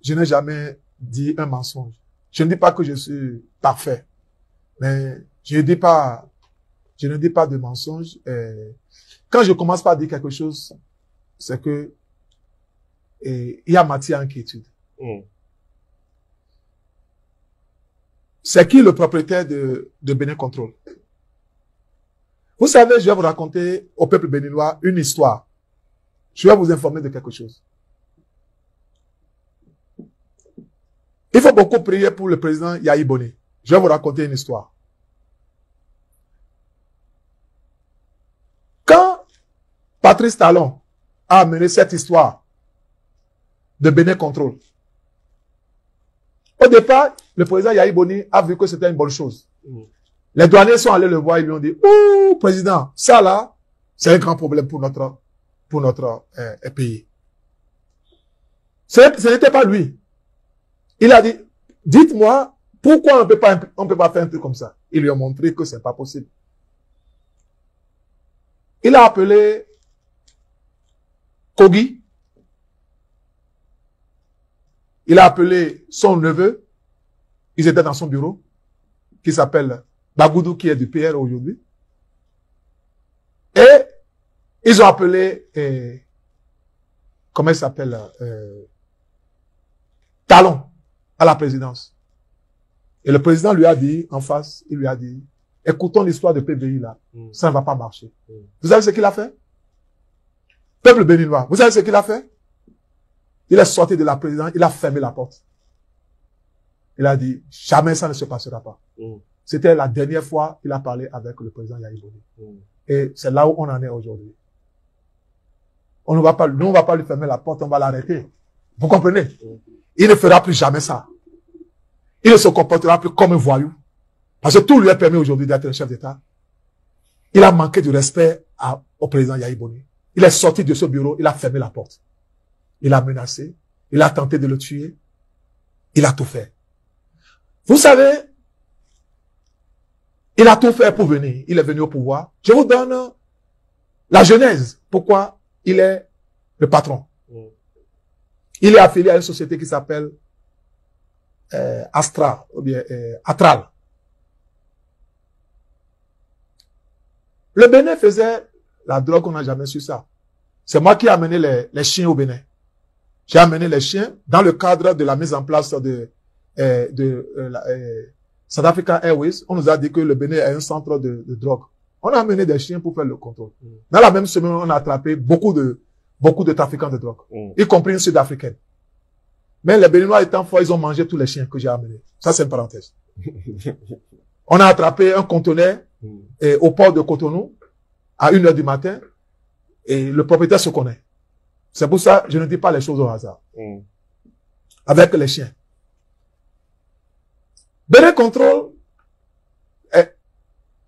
je n'ai jamais dit un mensonge. Je ne dis pas que je suis parfait, mais je ne dis pas de mensonge. Quand je commence par dire quelque chose, c'est que il y a matière à inquiétude. C'est qui le propriétaire de Bénin Control? Vous savez, je vais vous raconter au peuple béninois une histoire. Je vais vous informer de quelque chose. Il faut beaucoup prier pour le président Yahi Boni. Je vais vous raconter une histoire. Quand Patrice Talon a amené cette histoire de Bénin Control, au départ, le président Yahi Boni a vu que c'était une bonne chose. Les douaniers sont allés le voir, ils lui ont dit, ouh, président, ça là, c'est un grand problème pour notre pays. Ce n'était pas lui. Il a dit, dites-moi, pourquoi on peut pas faire un truc comme ça? Ils lui ont montré que c'est pas possible. Il a appelé Kogi. Il a appelé son neveu. Ils étaient dans son bureau, qui s'appelle Bagoudou, qui est du PR aujourd'hui. Et ils ont appelé, comment il s'appelle, Talon à la présidence. Et le président lui a dit, en face, il lui a dit, écoutons l'histoire de PBI là, ça ne va pas marcher. Vous savez ce qu'il a fait? Peuple béninois, vous savez ce qu'il a fait? Il est sorti de la présidence, il a fermé la porte. Il a dit, jamais ça ne se passera pas. C'était la dernière fois qu'il a parlé avec le président Yahi Boni. Et c'est là où on en est aujourd'hui. On ne va pas, nous, on va pas lui fermer la porte, on va l'arrêter. Vous comprenez? Il ne fera plus jamais ça. Il ne se comportera plus comme un voyou. Parce que tout lui est permis aujourd'hui d'être un chef d'État. Il a manqué de respect au président Yahi Boni. Il est sorti de ce bureau, il a fermé la porte. Il a menacé, il a tenté de le tuer. Il a tout fait. Vous savez, il a tout fait pour venir. Il est venu au pouvoir. Je vous donne la genèse. Pourquoi il est le patron. Il est affilié à une société qui s'appelle Astra, ou bien Atral. Le Bénin faisait la drogue, on n'a jamais su ça. C'est moi qui ai amené les chiens au Bénin. J'ai amené les chiens dans le cadre de la mise en place de South Africa Airways. On nous a dit que le Bénin est un centre de drogue. On a amené des chiens pour faire le contrôle. Dans la même semaine, on a attrapé beaucoup de trafiquants de drogue, y compris une Sud-Africaine. Mais les Béninois étant forts, ils ont mangé tous les chiens que j'ai amenés. Ça, c'est une parenthèse. On a attrapé un conteneur au port de Cotonou à 1h du matin et le propriétaire se connaît. C'est pour ça que je ne dis pas les choses au hasard. Avec les chiens. Bénin Control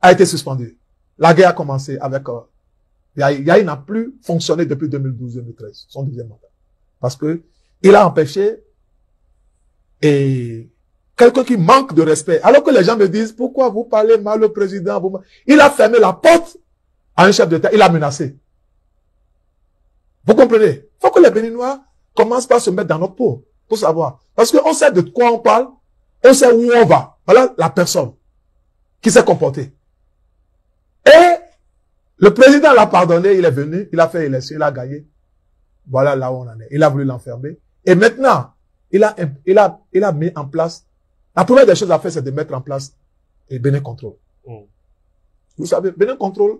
a été suspendu. La guerre a commencé avec... Yahi n'a plus fonctionné depuis 2012-2013, son deuxième mandat. Parce que il a empêché quelqu'un qui manque de respect. Alors que les gens me disent, pourquoi vous parlez mal au président? Il a fermé la porte à un chef d'État. Il a menacé. Vous comprenez? Il faut que les Béninois commencent par se mettre dans notre peau pour savoir. Parce qu'on sait de quoi on parle, on sait où on va. Voilà la personne qui s'est comportée. Et le président l'a pardonné, il est venu, il a fait élection, il a gagné. Voilà là où on en est. Il a voulu l'enfermer. Et maintenant, il a mis en place, la première des choses à faire, c'est de mettre en place Bénin Control. Vous savez, Bénin Control,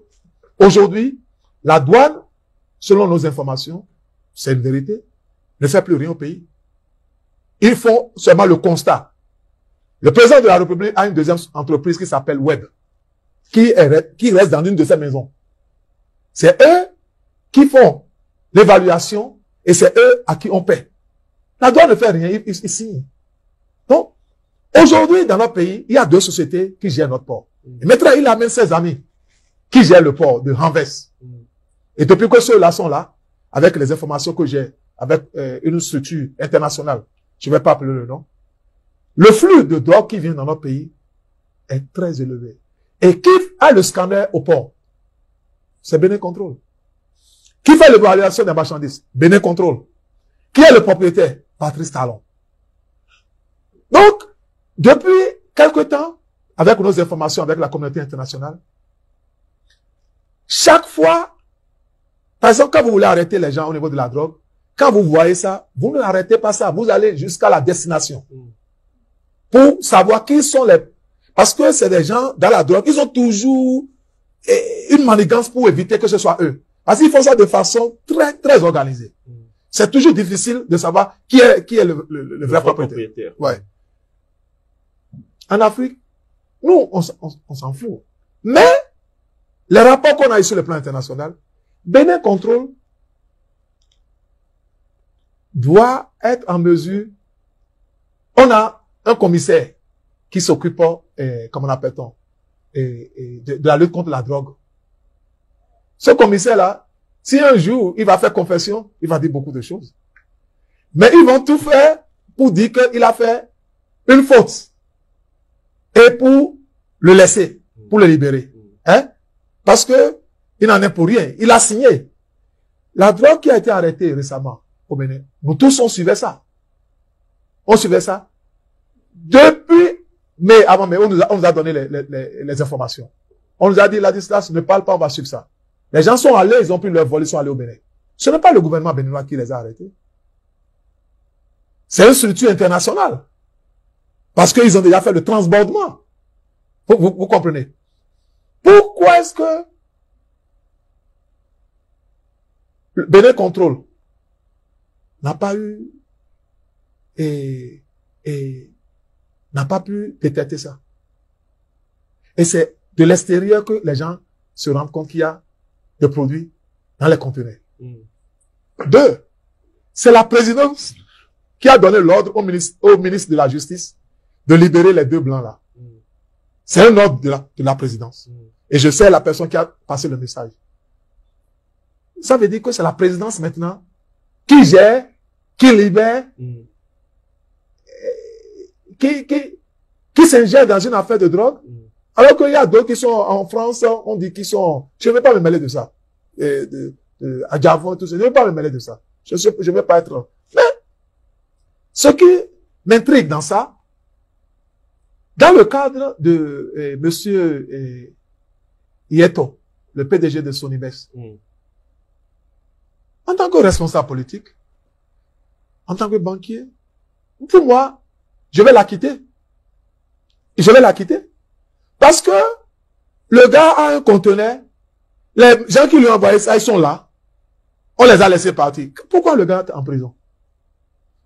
aujourd'hui, la douane, selon nos informations, c'est une vérité, ne fait plus rien au pays. Ils font seulement le constat. Le président de la République a une deuxième entreprise qui s'appelle Web, qui reste dans une de ses maisons. C'est eux qui font l'évaluation et c'est eux à qui on paie. La douane ne fait rien, ils signent. Donc, aujourd'hui, dans notre pays, il y a deux sociétés qui gèrent notre port. Et maintenant, il amène ses amis qui gèrent le port de Hanvest. Et depuis que ceux-là sont là, avec les informations que j'ai, avec une structure internationale, je ne vais pas appeler le nom, le flux de drogue qui vient dans notre pays est très élevé. Et qui a le scanner au port? C'est Bénin Control. Qui fait l'évaluation des marchandises? Bénin Control. Qui est le propriétaire? Patrice Talon. Depuis quelque temps, avec nos informations, avec la communauté internationale, chaque fois, par exemple, quand vous voulez arrêter les gens au niveau de la drogue, quand vous voyez ça, vous ne l'arrêtez pas ça, vous allez jusqu'à la destination. Pour savoir qui sont les... Parce que c'est des gens dans la drogue, ils ont toujours une manigance pour éviter que ce soit eux. Parce qu'ils font ça de façon très organisée. C'est toujours difficile de savoir qui est le vrai propriétaire. Ouais. En Afrique, nous, on s'en fout. Mais, les rapports qu'on a eu sur le plan international, Bénin Contrôle doit être en mesure. On a un commissaire qui s'occupe, comment on appelle-t-on, de la lutte contre la drogue. Ce commissaire-là, si un jour il va faire confession, il va dire beaucoup de choses. Mais ils vont tout faire pour dire qu'il a fait une faute. Et pour le laisser, pour le libérer. Hein? Parce que il n'en est pour rien. Il a signé. La drogue qui a été arrêtée récemment au Bénin, nous tous on suivait ça. On suivait ça. Depuis, mais avant, mais on nous a donné les informations. On nous a dit, la distance ne parle pas, on va suivre ça. Les gens sont allés, ils ont pris leur vol, ils sont allés au Bénin. Ce n'est pas le gouvernement béninois qui les a arrêtés. C'est une structure internationale. Parce qu'ils ont déjà fait le transbordement. Vous comprenez? Pourquoi est-ce que le Bénin Contrôle n'a pas eu n'a pas pu détecter ça? Et c'est de l'extérieur que les gens se rendent compte qu'il y a des produits dans les conteneurs. Deux, c'est la présidence qui a donné l'ordre au ministre de la Justice de libérer les deux blancs là. C'est un ordre de la présidence. Et je sais la personne qui a passé le message. Ça veut dire que c'est la présidence maintenant qui gère, qui libère, qui s'ingère dans une affaire de drogue. Alors qu'il y a d'autres qui sont en France, on dit qu'ils sont... Je ne vais pas me mêler de ça. À Javon, tout ça. Je ne vais pas me mêler de ça. Je ne vais pas être... Mais, ce qui m'intrigue dans ça, dans le cadre de monsieur Ieto, le PDG de Sonibès, en tant que responsable politique, en tant que banquier, pour moi, je vais la quitter. Je vais la quitter. Parce que le gars a un conteneur, les gens qui lui ont envoyé ça, ils sont là. On les a laissés partir. Pourquoi le gars est en prison?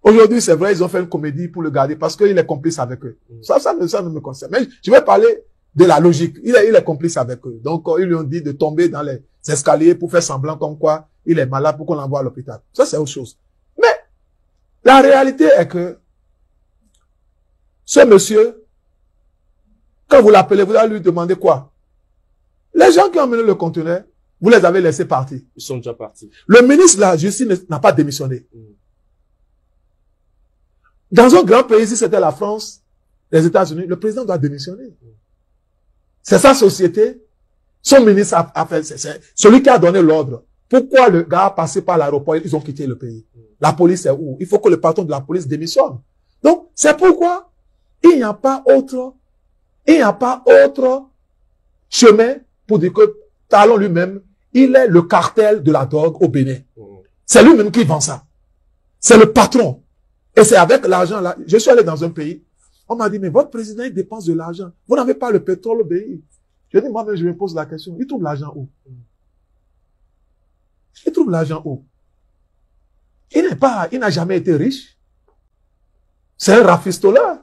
Aujourd'hui, c'est vrai, ils ont fait une comédie pour le garder parce qu'il est complice avec eux. Ça ne me concerne. Mais je vais parler de la logique. Il est complice avec eux. Donc, ils lui ont dit de tomber dans les escaliers pour faire semblant comme quoi il est malade pour qu'on l'envoie à l'hôpital. Ça, c'est autre chose. Mais, la réalité est que ce monsieur, quand vous l'appelez, vous allez lui demander quoi? Les gens qui ont mené le conteneur, vous les avez laissés partir. Ils sont déjà partis. Le ministre de la Justice n'a pas démissionné. Dans un grand pays, si c'était la France, les États-Unis, le président doit démissionner. C'est sa société. Son ministre a fait, c'est celui qui a donné l'ordre. Pourquoi le gars a passé par l'aéroport, ils ont quitté le pays? La police est où? Il faut que le patron de la police démissionne. Donc, c'est pourquoi il n'y a pas autre chemin pour dire que Talon lui-même, il est le cartel de la drogue au Bénin. C'est lui-même qui vend ça. C'est le patron. Et c'est avec l'argent là. Je suis allé dans un pays. On m'a dit, mais votre président, il dépense de l'argent. Vous n'avez pas le pétrole au pays. Je dis, moi-même, je me pose la question. Il trouve l'argent où? Il trouve l'argent où? Il n'a jamais été riche. C'est un rafistoleur.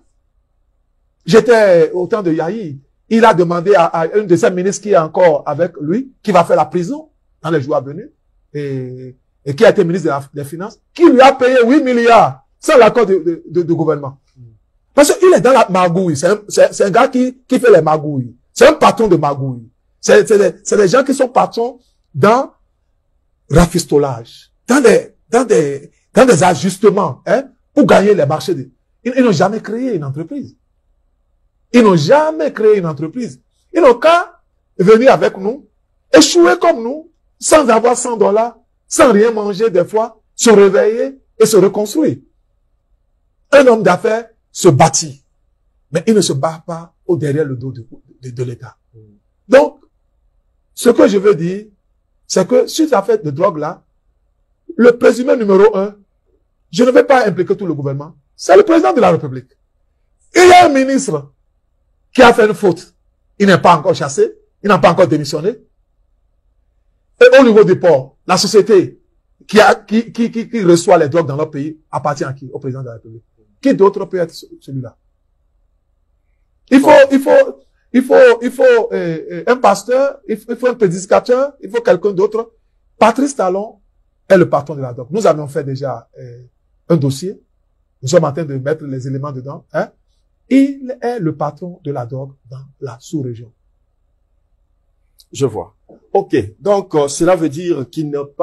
J'étais au temps de Yahi. Il a demandé à une de ses ministres qui est encore avec lui, qui va faire la prison dans les jours à venir, et qui a été ministre des Finances, qui lui a payé 8 milliards sans l'accord du gouvernement. Parce qu'il est dans la magouille. C'est un gars qui fait les magouilles. C'est un patron de magouille. C'est des gens qui sont patrons dans rafistolage, dans des ajustements, pour gagner les marchés. Ils n'ont jamais créé une entreprise. Ils n'ont jamais créé une entreprise. Ils n'ont qu'à venir avec nous, échouer comme nous, sans avoir $100, sans rien manger des fois, se réveiller et se reconstruire. Un homme d'affaires se bâtit. Mais il ne se bat pas au derrière le dos de l'État. Donc, ce que je veux dire, c'est que sur cette affaire de drogue-là, le présumé numéro 1, je ne vais pas impliquer tout le gouvernement, c'est le président de la République. Il y a un ministre qui a fait une faute. Il n'est pas encore chassé, il n'a pas encore démissionné. Et au niveau des ports, la société qui reçoit les drogues dans leur pays appartient à qui? Au président de la République. Qui d'autre peut être celui-là? Il faut un pasteur, il faut un prédicateur, il faut quelqu'un d'autre. Patrice Talon est le patron de la drogue. Nous avions fait déjà un dossier. Nous sommes en train de mettre les éléments dedans. Hein? Il est le patron de la drogue dans la sous-région. Je vois. Ok. Donc, cela veut dire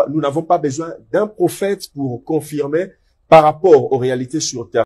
nous n'avons pas besoin d'un prophète pour confirmer par rapport aux réalités sur terre.